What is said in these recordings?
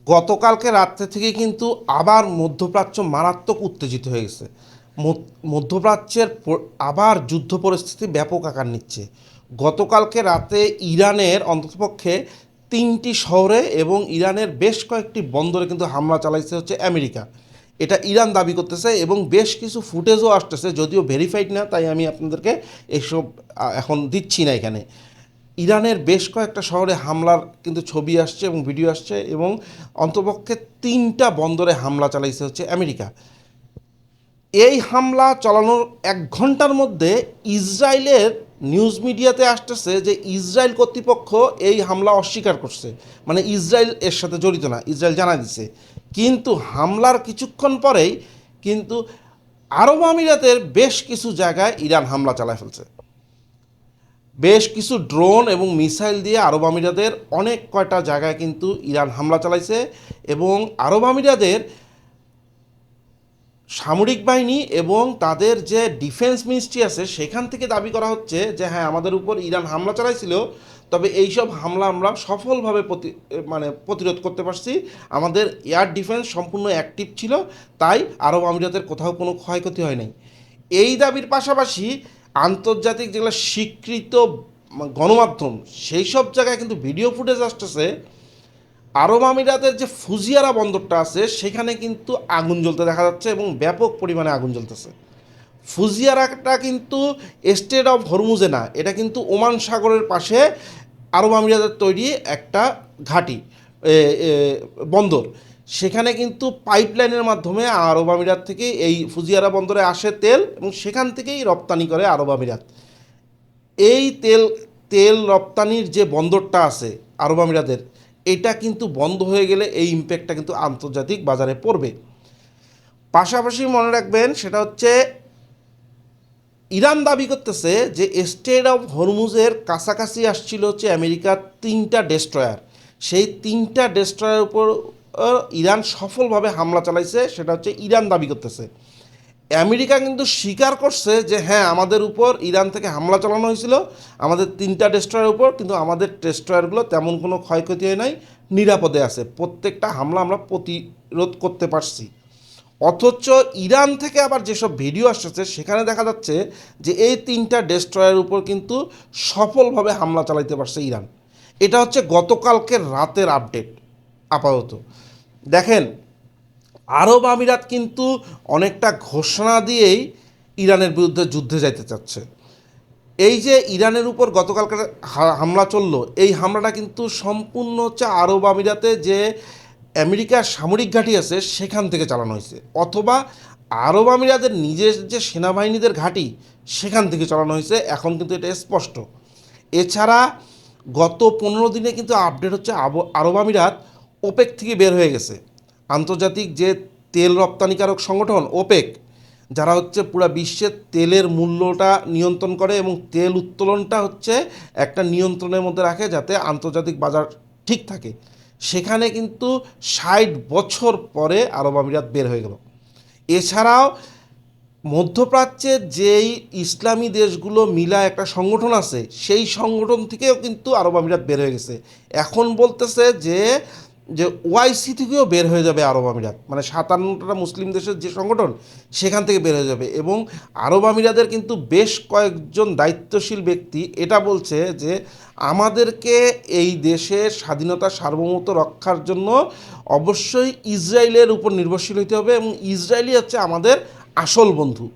গতকালকে রাত্রে থেকে কিন্তু আবার মধ্যপ্রাচ্য মারাত্মক উত্তেজিত হয়ে গেছে। মধ্যপ্রাচ্যের আবার যুদ্ধ পরিস্থিতি ব্যাপক আকার নিচ্ছে। গতকালকে রাতে ইরানের অন্ততপক্ষে 3টি শহরে এবং ইরানের বেশ কয়েকটি বন্দরে কিন্তু হামলা চালাইছে হচ্ছে আমেরিকা। এটা ইরান দাবি করতেছে এবং বেশ কিছু ফুটেজও আসতেছে, যদিও ভেরিফাইড না, তাই আমি আপনাদেরকে এসব এখন দিচ্ছি না এখানে। ইরানের বেশ কয়েকটা শহরে হামলার কিন্তু ছবি আসছে এবং ভিডিও আসছে এবং অন্তপক্ষে 3টা বন্দরে হামলা চালাইছে হচ্ছে আমেরিকা। এই হামলা চালানোর 1 ঘন্টার মধ্যে ইসরায়েলের নিউজ মিডিয়াতে আসতেছে যে ইসরায়েল কর্তৃপক্ষ এই হামলা অস্বীকার করছে, মানে ইসরায়েল এর সাথে জড়িত না, ইসরায়েল জানাই দিছে। কিন্তু হামলার কিছুক্ষণ পরেই কিন্তু আরব আমিরাতের বেশ কিছু জায়গায় ইরান হামলা চালায় ফেলছে। বেশ কিছু ড্রোন এবং মিসাইল দিয়ে আরব আমিরাতের অনেক কয়টা জায়গায় কিন্তু ইরান হামলা চালাইছে এবং আরব আমিরাতের সামরিক বাহিনী এবং তাদের যে ডিফেন্স মিনিস্ট্রি আছে সেখান থেকে দাবি করা হচ্ছে যে হ্যাঁ, আমাদের উপর ইরান হামলা চালাইছিল, তবে এইসব হামলা আমরা সফলভাবে প্রতিরোধ করতে পারছি। আমাদের এয়ার ডিফেন্স সম্পূর্ণ অ্যাক্টিভ ছিল, তাই আরব আমিরাতের কোথাও কোনো ক্ষয়ক্ষতি হয় নাই। এই দাবির পাশাপাশি আন্তর্জাতিক যেগুলো স্বীকৃত গণমাধ্যম সেই সব জায়গায় কিন্তু ভিডিও ফুটেজ আসতেছে আরব আমিরাতের যে ফুজিয়ারা বন্দরটা আছে সেখানে কিন্তু আগুন জ্বলতে দেখা যাচ্ছে এবং ব্যাপক পরিমাণে আগুন জ্বলতেছে। ফুজিয়ারাটা কিন্তু স্টেট অফ হরমুজে না, এটা কিন্তু ওমান সাগরের পাশে আরব আমিরাতের তৈরি একটা ঘাঁটি, বন্দর। সেখানে কিন্তু পাইপলাইনের মাধ্যমে আরব আমিরাত থেকে এই ফুজিয়ারা বন্দরে আসে তেল এবং সেখান থেকেই রপ্তানি করে আরব আমিরাত। এই তেল তেল রপ্তানির যে বন্দরটা আছে আরব আমিরাতের, এটা কিন্তু বন্ধ হয়ে গেলে এই ইম্প্যাক্টটা কিন্তু আন্তর্জাতিক বাজারে পড়বে। পাশাপাশি মনে রাখবেন সেটা হচ্ছে ইরান দাবি করতেছে যে স্টেট অফ হরমুজের কাছাকাছি আসছিল হচ্ছে আমেরিকার 3টা ডেস্ট্রয়ার। সেই 3টা ডেস্ট্রয়ারের উপর ইরান সফলভাবে হামলা চালাইছে, সেটা হচ্ছে ইরান দাবি করতেছে। আমেরিকা কিন্তু স্বীকার করছে যে হ্যাঁ, আমাদের উপর ইরান থেকে হামলা চালানো হয়েছিল আমাদের 3টা ডেস্ট্রয়ারের উপর, কিন্তু আমাদের ডেস্ট্রয়ারগুলো তেমন কোনো ক্ষয়ক্ষতি হয় নাই, নিরাপদে আছে, প্রত্যেকটা হামলা আমরা প্রতিরোধ করতে পারছি। অথচ ইরান থেকে আবার যেসব ভিডিও আসছে সেখানে দেখা যাচ্ছে যে এই 3টা ডেস্ট্রয়ারের উপর কিন্তু সফলভাবে হামলা চালাইতে পারছে ইরান। এটা হচ্ছে গতকালকের রাতের আপডেট। আপাতত দেখেন, আরব আমিরাত কিন্তু অনেকটা ঘোষণা দিয়েই ইরানের বিরুদ্ধে যুদ্ধে যাইতে চাচ্ছে। এই যে ইরানের উপর গতকালকার হামলা চললো, এই হামলাটা কিন্তু সম্পূর্ণ হচ্ছে আরব আমিরাতে যে আমেরিকার সামরিক ঘাঁটি আছে সেখান থেকে চালানো হয়েছে, অথবা আরব আমিরাতের নিজের যে সেনাবাহিনীদের ঘাঁটি সেখান থেকে চালানো হয়েছে, এখন কিন্তু এটা স্পষ্ট। এছাড়া গত 15 দিনে কিন্তু আপডেট হচ্ছে আরব আমিরাত ওপেক থেকে বের হয়ে গেছে। আন্তর্জাতিক যে তেল রপ্তানিকারক সংগঠন ওপেক, যারা হচ্ছে পুরো বিশ্বের তেলের মূল্যটা নিয়ন্ত্রণ করে এবং তেল উত্তোলনটা হচ্ছে একটা নিয়ন্ত্রণের মধ্যে রাখে যাতে আন্তর্জাতিক বাজার ঠিক থাকে, সেখানে কিন্তু 60 বছর পরে আরব আমিরাত বের হয়ে গেল। এছাড়াও মধ্যপ্রাচ্যের যেই ইসলামী দেশগুলো মিলা একটা সংগঠন আছে সেই সংগঠন থেকেও কিন্তু আরব আমিরাত বের হয়ে গেছে। এখন বলতেছে যে যে ওআইসি থেকেও বের হয়ে যাবে আরব আমিরাত, মানে 57টা মুসলিম দেশের যে সংগঠন সেখান থেকে বের হয়ে যাবে। এবং আরব আমিরাতের কিন্তু বেশ কয়েকজন দায়িত্বশীল ব্যক্তি এটা বলছে যে আমাদেরকে এই দেশের স্বাধীনতা সার্বভৌমত্ব রক্ষার জন্য অবশ্যই ইসরায়েলের উপর নির্ভরশীল হতে হবে এবং ইসরায়েলই হচ্ছে আমাদের আসল বন্ধু।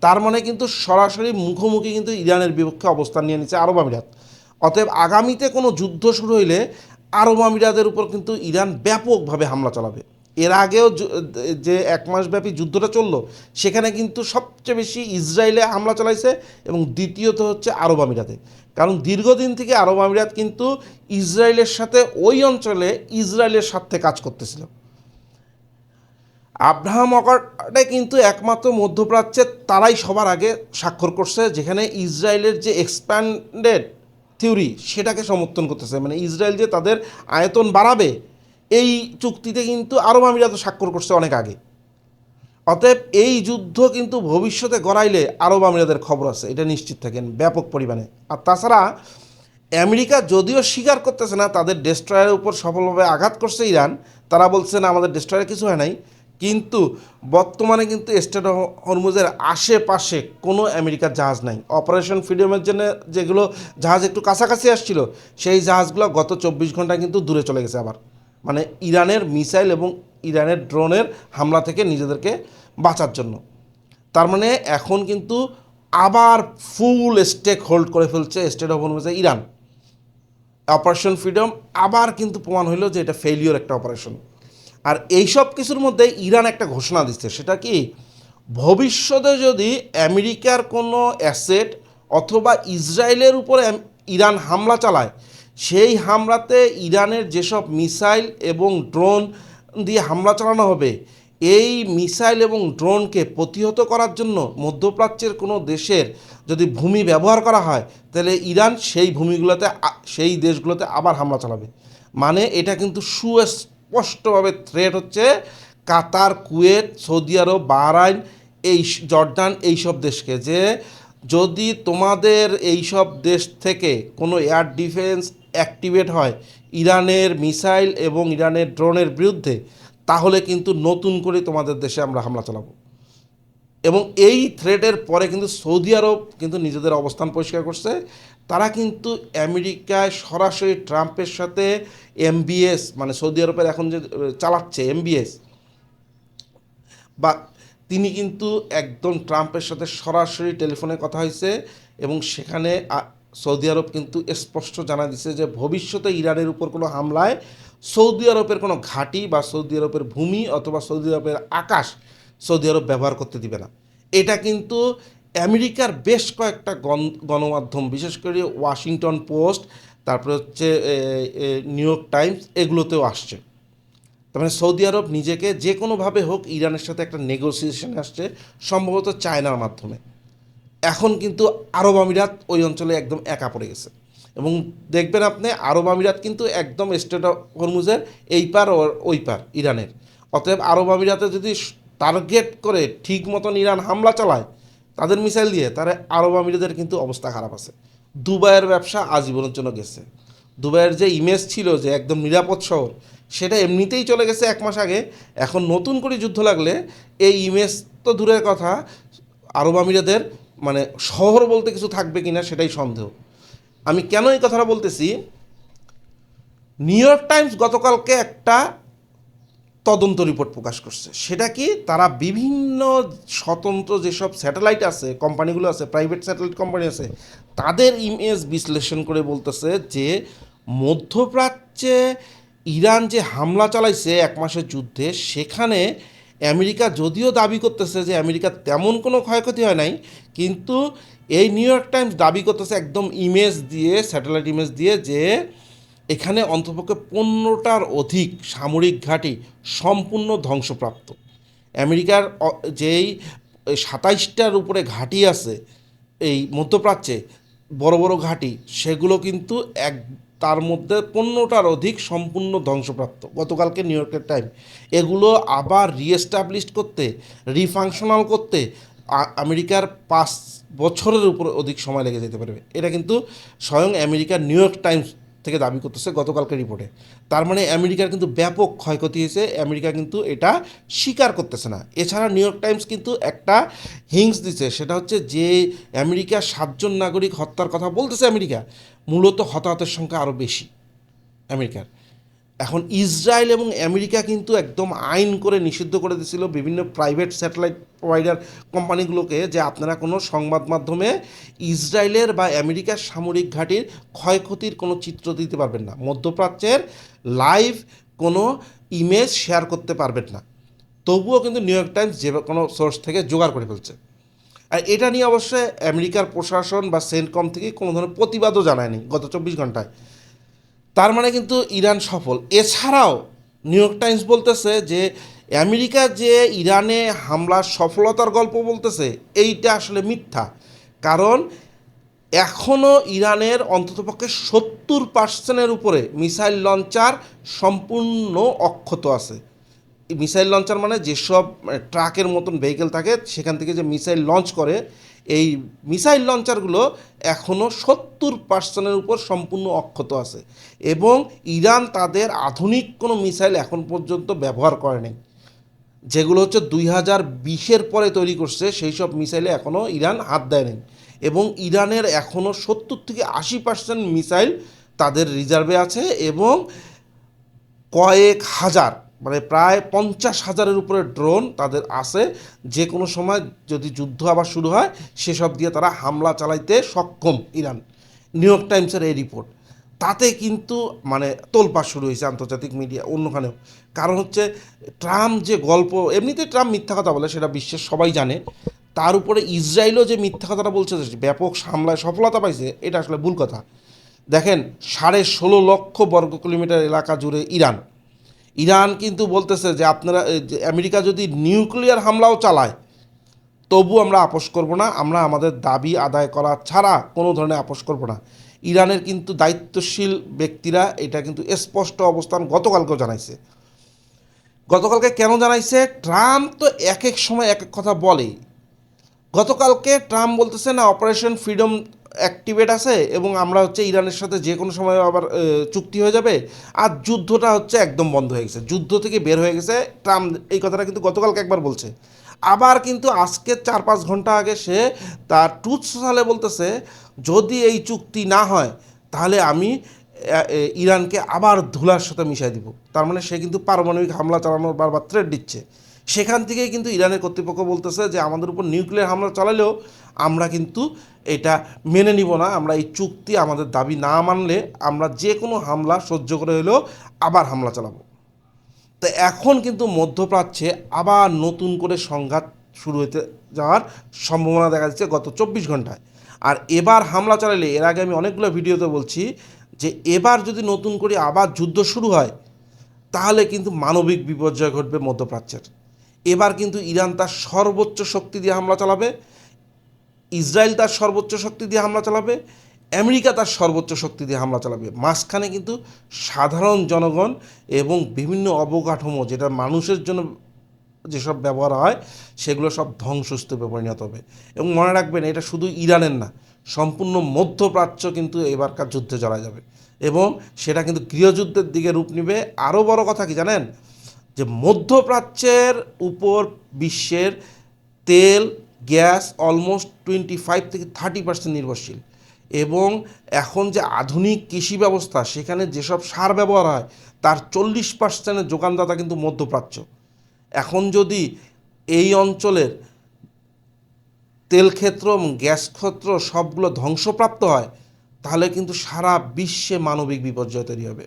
তার মানে কিন্তু সরাসরি মুখোমুখি কিন্তু ইরানের বিপক্ষে অবস্থান নিয়ে নিচ্ছে আরব আমিরাত। অতএব আগামীতে কোনো যুদ্ধ শুরু হইলে আরব আমিরাতের উপর কিন্তু ইরান ব্যাপকভাবে হামলা চালাবে। এর আগেও যে 1 মাসব্যাপী যুদ্ধটা চললো সেখানে কিন্তু সবচেয়ে বেশি ইসরায়েলে হামলা চালাইছে এবং দ্বিতীয়ত হচ্ছে আরব আমিরাতে, কারণ দীর্ঘদিন থেকে আরব আমিরাত কিন্তু ইসরায়েলের সাথে ওই অঞ্চলে ইসরায়েলের স্বার্থে কাজ করতেছিল। আব্রাহাম অ্যাকর্ডে কিন্তু একমাত্র মধ্যপ্রাচ্যে তারাই সবার আগে স্বাক্ষর করছে, যেখানে ইসরায়েলের যে এক্সপ্যান্ডেড থিওরি সেটাকে সমর্থন করতেছে, মানে ইসরায়েল যে তাদের আয়তন বাড়াবে এই চুক্তিতে কিন্তু আরব আমিরাতও স্বাক্ষর করছে অনেক আগে। অতএব এই যুদ্ধ কিন্তু ভবিষ্যতে গড়াইলে আরব আমিরাতের খবর আছে, এটা নিশ্চিত থাকেন ব্যাপক পরিমাণে। আর তাছাড়া আমেরিকা যদিও স্বীকার করতেছে না তাদের ডেস্ট্রয়ারের উপর সফলভাবে আঘাত করছে ইরান, তারা বলছে না আমাদের ডেস্ট্রয়ারে কিছু হয় নাই, কিন্তু বর্তমানে কিন্তু স্ট্রেট অফ হরমুজের আশেপাশে কোনো আমেরিকার জাহাজ নাই। অপারেশন ফ্রিডমের জন্য যেগুলো জাহাজ একটু কাছাকাছি আসছিল, সেই জাহাজগুলো গত 24 ঘন্টায় কিন্তু দূরে চলে গেছে আবার, মানে ইরানের মিসাইল এবং ইরানের ড্রোনের হামলা থেকে নিজেদেরকে বাঁচার জন্য। তার মানে এখন কিন্তু আবার ফুল স্টেক হোল্ড করে ফেলছে স্টেট অফ হরমুজে ইরান। অপারেশন ফ্রিডম আবার কিন্তু প্রমাণ হইল যে এটা ফেলিওর একটা অপারেশন। আর এই সব কিছুর মধ্যে ইরান একটা ঘোষণা দিচ্ছে, সেটা কি, ভবিষ্যতে যদি আমেরিকার কোনো অ্যাসেট অথবা ইসরায়েলের উপরে ইরান হামলা চালায়, সেই হামলাতে ইরানের যেসব মিসাইল এবং ড্রোন দিয়ে হামলা চালানো হবে, এই মিসাইল এবং ড্রোনকে প্রতিহত করার জন্য মধ্যপ্রাচ্যের কোনো দেশের যদি ভূমি ব্যবহার করা হয়, তাহলে ইরান সেই ভূমিগুলোতে সেই দেশগুলোতে আবার হামলা চালাবে। মানে এটা কিন্তু সুস্পষ্টভাবে থ্রেট হচ্ছে কাতার, কুয়েত, সৌদি আরব, বাহরাইন, এই জর্ডান, এইসব দেশকে, যে যদি তোমাদের এইসব দেশ থেকে কোনো এয়ার ডিফেন্স অ্যাক্টিভেট হয় ইরানের মিসাইল এবং ইরানের ড্রোনের বিরুদ্ধে, তাহলে কিন্তু নতুন করে তোমাদের দেশে আমরা হামলা চালাবো। এবং এই থ্রেটের পরে কিন্তু সৌদি আরব কিন্তু নিজেদের অবস্থান পরিষ্কার করছে। তারা কিন্তু আমেরিকায় সরাসরি ট্রাম্পের সাথে এমবিএস, মানে সৌদি আরবের এখন যে চালাচ্ছে এমবিএস, বা তিনি কিন্তু একদম ট্রাম্পের সাথে সরাসরি টেলিফোনে কথা হয়েছে, এবং সেখানে সৌদি আরব কিন্তু স্পষ্ট জানা দিছে যে ভবিষ্যতে ইরানের উপর কোনো হামলায় সৌদি আরবের কোনো ঘাঁটি বা সৌদি আরবের ভূমি অথবা সৌদি আরবের আকাশ সৌদি আরব ব্যবহার করতে দিবে না। এটা কিন্তু আমেরিকার বেশ কয়েকটা গণমাধ্যম, বিশেষ করে ওয়াশিংটন পোস্ট, তারপরে হচ্ছে নিউ ইয়র্ক টাইমস, এগুলোতেও আসছে। তার মানে সৌদি আরব নিজেকে যে কোনোভাবে হোক ইরানের সাথে একটা নেগোসিয়েশনে আসছে, সম্ভবত চায়নার মাধ্যমে। এখন কিন্তু আরব আমিরাত ওই অঞ্চলে একদম একা পড়ে গেছে, এবং দেখবেন আপনি আরব আমিরাত কিন্তু একদম স্ট্রেট অফ হরমুজের এই পার ওই পার ইরানের। অতএব আরব আমিরাতে যদি টার্গেট করে ঠিক মতন ইরান হামলা চালায় তাদের মিসাইল দিয়ে, তাহলে আরব আমিরাতের কিন্তু অবস্থা খারাপ আছে। দুবাইয়ের ব্যবসা আজীবনের জন্য গেছে। দুবাইয়ের যে ইমেজ ছিল যে একদম নিরাপদ শহর, সেটা এমনিতেই চলে গেছে 1 মাস আগে। এখন নতুন করে যুদ্ধ লাগলে এই ইমেজ তো দূরের কথা, আরব আমিরাতের মানে শহর বলতে কিছু থাকবে কিনা সেটাই সন্দেহ। আমি কেন এই কথাটা বলতেছি, নিউ ইয়র্ক টাইমস গতকালকে একটা তদন্ত রিপোর্ট প্রকাশ করছে। সেটা কি, তারা বিভিন্ন স্বতন্ত্র যেসব স্যাটেলাইট আছে, কোম্পানিগুলো আছে, প্রাইভেট স্যাটেলাইট কোম্পানি আছে, তাদের ইমেজ বিশ্লেষণ করে বলতেছে যে মধ্যপ্রাচ্যে ইরান যে হামলা চালাইছে 1 মাসের যুদ্ধে, সেখানে আমেরিকা যদিও দাবি করতেছে যে আমেরিকার তেমন কোনো ক্ষয়ক্ষতি হয় নাই, কিন্তু এই নিউ ইয়র্ক টাইমস দাবি করতেছে একদম ইমেজ দিয়ে, স্যাটেলাইট ইমেজ দিয়ে, যে এখানে অন্ততপক্ষে 15টার অধিক সামরিক ঘাঁটি সম্পূর্ণ ধ্বংসপ্রাপ্ত। আমেরিকার যেই 27টার উপরে ঘাঁটি আছে এই মধ্যপ্রাচ্যে, বড় বড় ঘাঁটি, সেগুলো কিন্তু তার মধ্যে 15টার অধিক সম্পূর্ণ ধ্বংসপ্রাপ্ত গতকালকে নিউ ইয়র্কের টাইম। এগুলো আবার রিএস্টাবলিশ করতে, রিফাংশনাল করতে আমেরিকার 5 বছরের উপর অধিক সময় লেগে যেতে পারবে। এটা কিন্তু স্বয়ং আমেরিকার নিউ ইয়র্ক টাইমস থেকে দাবি করতেছে গতকালকে রিপোর্টে। তার মানে আমেরিকার কিন্তু ব্যাপক ক্ষয়ক্ষতি হয়েছে, আমেরিকা কিন্তু এটা স্বীকার করতেছে না। এছাড়া নিউ ইয়র্ক টাইমস কিন্তু একটা হিংস দিচ্ছে, সেটা হচ্ছে যে আমেরিকা 7 জন নাগরিক হত্যার কথা বলতেছে আমেরিকা, মূলত হতাহতের সংখ্যা আরও বেশি আমেরিকার। এখন ইসরায়েল এবং আমেরিকা কিন্তু একদম আইন করে নিষিদ্ধ করে দিয়েছিল বিভিন্ন প্রাইভেট স্যাটেলাইট প্রোভাইডার কোম্পানিগুলোকে, যে আপনারা কোনো সংবাদ মাধ্যমে ইসরায়েলের বা আমেরিকার সামরিক ঘাঁটির ক্ষয়ক্ষতির কোনো চিত্র দিতে পারবেন না, মধ্যপ্রাচ্যের লাইভ কোনো ইমেজ শেয়ার করতে পারবেন না। তবুও কিন্তু নিউ ইয়র্ক টাইমস যে কোনো সোর্স থেকে জোগাড় করে ফেলছে। আর এটা নিয়ে অবশ্যই আমেরিকার প্রশাসন বা সেন্টকম থেকে কোনো ধরনের প্রতিবাদও জানায়নি গত 24 ঘন্টায়। তার মানে কিন্তু ইরান সফল। এছাড়াও নিউ ইয়র্ক টাইমস বলতেছে যে আমেরিকা যে ইরানে হামলার সফলতার গল্প বলতেছে, এইটা আসলে মিথ্যা। কারণ এখনও ইরানের অন্ততপক্ষে 70% উপরে মিসাইল লঞ্চার সম্পূর্ণ অক্ষত আছে। মিসাইল লঞ্চার মানে যেসব ট্রাকের মতন ভেহিকেল থাকে, সেখান থেকে যে মিসাইল লঞ্চ করে, এই মিসাইল লঞ্চারগুলো এখনও 70% উপর সম্পূর্ণ অক্ষত আছে এবং ইরান তাদের আধুনিক কোনো মিসাইল এখন পর্যন্ত ব্যবহার করেনি, যেগুলো হচ্ছে 2020-এর পরে তৈরি করছে সেই সব মিসাইলে এখনও ইরান হাত দেয়নি এবং ইরানের এখনও 70-80% মিসাইল তাদের রিজার্ভে আছে এবং কয়েক হাজার মানে প্রায় 50,000-এর উপরে ড্রোন তাদের আছে, যে কোনো সময় যদি যুদ্ধ আবার শুরু হয় সেসব দিয়ে তারা হামলা চালাইতে সক্ষম ইরান। নিউ ইয়র্ক টাইমসের এই রিপোর্ট, তাতে কিন্তু মানে তোলপাড় শুরু হয়েছে আন্তর্জাতিক মিডিয়া অন্যখানেও। কারণ হচ্ছে ট্রাম্প যে গল্প, এমনিতে ট্রাম্প মিথ্যা কথা বলে সেটা বিশ্বের সবাই জানে, তার উপরে ইসরায়েলও যে মিথ্যা কথাটা বলছে যে ব্যাপক হামলায় সফলতা পাইছে, এটা আসলে ভুল কথা। দেখেন 16.5 লক্ষ বর্গ কিলোমিটার এলাকা জুড়ে ইরান, ইরান কিন্তু বলতেছে যে আপনারা যে আমেরিকা যদি নিউক্লিয়ার হামলাও চালায় তবু আমরা আপোষ করব না, আমরা আমাদের দাবি আদায় করা ছাড়া কোনো ধরনের আপোষ করব না। ইরানের কিন্তু দায়িত্বশীল ব্যক্তিরা এটা কিন্তু স্পষ্ট অবস্থান গতকালকেও জানাইছে। গতকালকে কেন জানাইছে? ট্রাম্প তো এক এক সময় এক এক কথা বলে। গতকালকে ট্রাম্প বলতেছে না অপারেশন ফ্রিডম অ্যাক্টিভেট আছে এবং আমরা হচ্ছে ইরানের সাথে যে কোনো সময় আবার চুক্তি হয়ে যাবে, আর যুদ্ধটা হচ্ছে একদম বন্ধ হয়ে গেছে, যুদ্ধ থেকে বের হয়ে গেছে। ট্রাম্প এই কথাটা কিন্তু গতকালকে একবার বলছে, আবার কিন্তু আজকে 4-5 ঘন্টা আগে সে তার ট্রুথ সোশ্যালে বলতেছে যদি এই চুক্তি না হয় তাহলে আমি ইরানকে আবার ধুলার সাথে মিশাই দিব। তার মানে সে কিন্তু পারমাণবিক হামলা চালানোর বারবার থ্রেট দিচ্ছে। সেখান থেকেই কিন্তু ইরানের কর্তৃপক্ষ বলতেছে যে আমাদের উপর নিউক্লিয়ার হামলা চালালেও আমরা কিন্তু এটা মেনে নিব না, আমরা এই চুক্তি আমাদের দাবি না মানলে আমরা যে কোনো হামলা সহ্য করে হলেও আবার হামলা চালাবো। তো এখন কিন্তু মধ্যপ্রাচ্যে আবার নতুন করে সংঘাত শুরু হতে যাওয়ার সম্ভাবনা দেখা যাচ্ছে গত 24 ঘন্টায়। আর এবার হামলা চালালে, এর আগে আমি অনেকগুলো ভিডিওতে বলছি যে এবার যদি নতুন করে আবার যুদ্ধ শুরু হয় তাহলে কিন্তু মানবিক বিপর্যয় ঘটবে মধ্যপ্রাচ্যের। এবার কিন্তু ইরান তার সর্বোচ্চ শক্তি দিয়ে হামলা চালাবে, ইসরায়েল তার সর্বোচ্চ শক্তি দিয়ে হামলা চালাবে, আমেরিকা তার সর্বোচ্চ শক্তি দিয়ে হামলা চালাবে। মাঝখানে কিন্তু সাধারণ জনগণ এবং বিভিন্ন অবকাঠামো যেটা মানুষের জন্য যেসব ব্যবহার হয় সেগুলো সব ধ্বংসস্তূপে পরিণত হবে। এবং মনে রাখবেন এটা শুধু ইরানের না, সম্পূর্ণ মধ্যপ্রাচ্য কিন্তু এবারকার যুদ্ধে জড়া যাবে এবং সেটা কিন্তু গৃহযুদ্ধের দিকে রূপ নেবে। আরও বড় কথা কি জানেন? যে মধ্যপ্রাচ্যের উপর বিশ্বের তেল গ্যাস অলমোস্ট 25-30% নির্ভরশীল এবং এখন যে আধুনিক কৃষি ব্যবস্থা সেখানে যেসব সার ব্যবহার হয় তার 40%-এর যোগানদাতা কিন্তু মধ্যপ্রাচ্য। এখন যদি এই অঞ্চলের তেল ক্ষেত্র এবং গ্যাস ক্ষেত্র সবগুলো ধ্বংসপ্রাপ্ত হয় তাহলে কিন্তু সারা বিশ্বে মানবিক বিপর্যয় তৈরি হবে।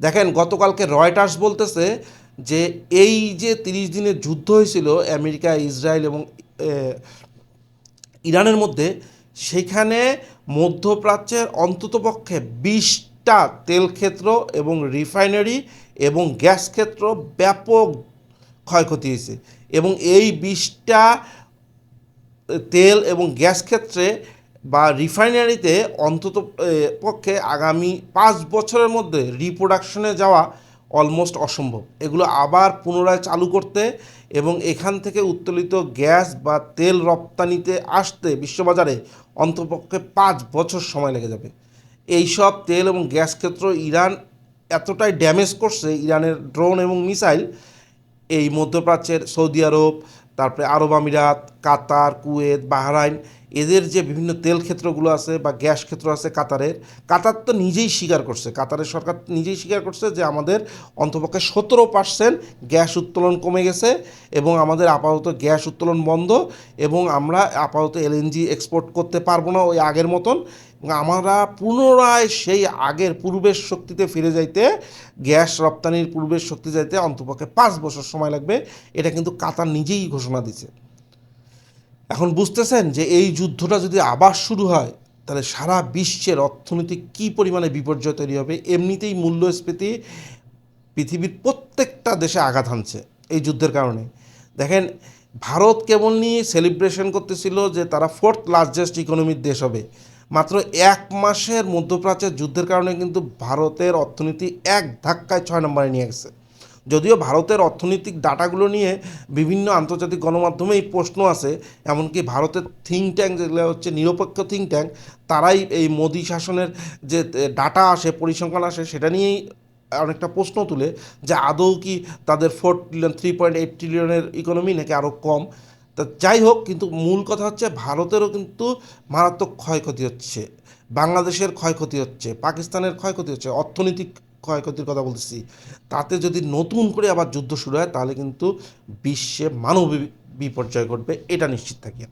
দেখেন গতকালকে রয়টার্স বলতেছে যে এই যে 30 দিনের যুদ্ধ হয়েছিল আমেরিকা ইসরায়েল এবং ইরানের মধ্যে, সেখানে মধ্যপ্রাচ্যের অন্ততপক্ষে 20টা তেল ক্ষেত্র এবং রিফাইনারি এবং গ্যাস ক্ষেত্র ব্যাপক ক্ষয়ক্ষতি হয়েছে এবং এই 20টা তেল এবং গ্যাস ক্ষেত্রে বা রিফাইনারিতে অন্তত পক্ষে আগামী 5 বছরের মধ্যে রিপ্রোডাকশনে যাওয়া অলমোস্ট অসম্ভব। এগুলো আবার পুনরায় চালু করতে এবং এখান থেকে উত্তোলিত গ্যাস বা তেল রপ্তানিতে আসতে বিশ্ববাজারে অন্ততপক্ষে 5 বছর সময় লেগে যাবে। এই সব তেল এবং গ্যাস ক্ষেত্র ইরান এতটাই ড্যামেজ করছে, ইরানের ড্রোন এবং মিসাইল এই মধ্যপ্রাচ্যের সৌদি আরব, তারপরে আরব আমিরাত, কাতার, কুয়েত, বাহরাইন, এদের যে বিভিন্ন তেল ক্ষেত্রগুলো আছে বা গ্যাস ক্ষেত্র আছে কাতার তো নিজেই স্বীকার করছে, কাতারের সরকার নিজেই স্বীকার করছে যে আমাদের অন্তপক্ষে 17% গ্যাস উত্তোলন কমে গেছে এবং আমাদের আপাতত গ্যাস উত্তোলন বন্ধ এবং আমরা আপাতত এলএনজি এক্সপোর্ট করতে পারবো না ওই আগের মতন। আমরা পুনরায় সেই আগের পূর্বের শক্তিতে ফিরে যাইতে, গ্যাস রপ্তানির পূর্বের শক্তি যাইতে অন্তপক্ষে 5 বছর সময় লাগবে। এটা কিন্তু কাতার নিজেই ঘোষণা দিছে। এখন বুঝতেছেন যে এই যুদ্ধটা যদি আবার শুরু হয় তাহলে সারা বিশ্বের অর্থনৈতিক কী পরিমাণে বিপর্যয় তৈরি হবে। এমনিতেই মূল্যস্ফীতি পৃথিবীর প্রত্যেকটা দেশে আঘাত হানছে এই যুদ্ধের কারণে। দেখেন ভারত কেবল নিয়ে সেলিব্রেশন করতেছিল যে তারা 4th লার্জেস্ট ইকোনমির দেশ হবে, মাত্র 1 মাসের মধ্যপ্রাচ্যের যুদ্ধের কারণে কিন্তু ভারতের অর্থনীতি এক ধাক্কায় 6 নম্বরে নিয়ে গেছে। যদিও ভারতের অর্থনৈতিক ডাটাগুলো নিয়ে বিভিন্ন আন্তর্জাতিক গণমাধ্যমেই প্রশ্ন আছে, এমনকি ভারতের থিঙ্ক ট্যাঙ্ক যেগুলো হচ্ছে নিরপেক্ষ থিঙ্ক ট্যাঙ্ক, তারাই এই মোদি শাসনের যে ডাটা আসে, পরিসংখ্যান আসে, সেটা নিয়েই অনেকটা প্রশ্ন তুলে যে আদৌ কি তাদের 4 ট্রিলিয়ন 3.8 ট্রিলিয়নের ইকোনমি নাকি আরও কম। তা যাই হোক, কিন্তু মূল কথা হচ্ছে ভারতেরও কিন্তু মারাত্মক ক্ষয়ক্ষতি হচ্ছে, বাংলাদেশের ক্ষয়ক্ষতি হচ্ছে, পাকিস্তানের ক্ষয়ক্ষতি হচ্ছে, অর্থনৈতিক ক্ষয়ক্ষতির কথা বলতেছি। তাতে যদি নতুন করে আবার যুদ্ধ শুরু হয় তাহলে কিন্তু বিশ্বে মানবিক বিপর্যয় ঘটবে, এটা নিশ্চিত থাকি।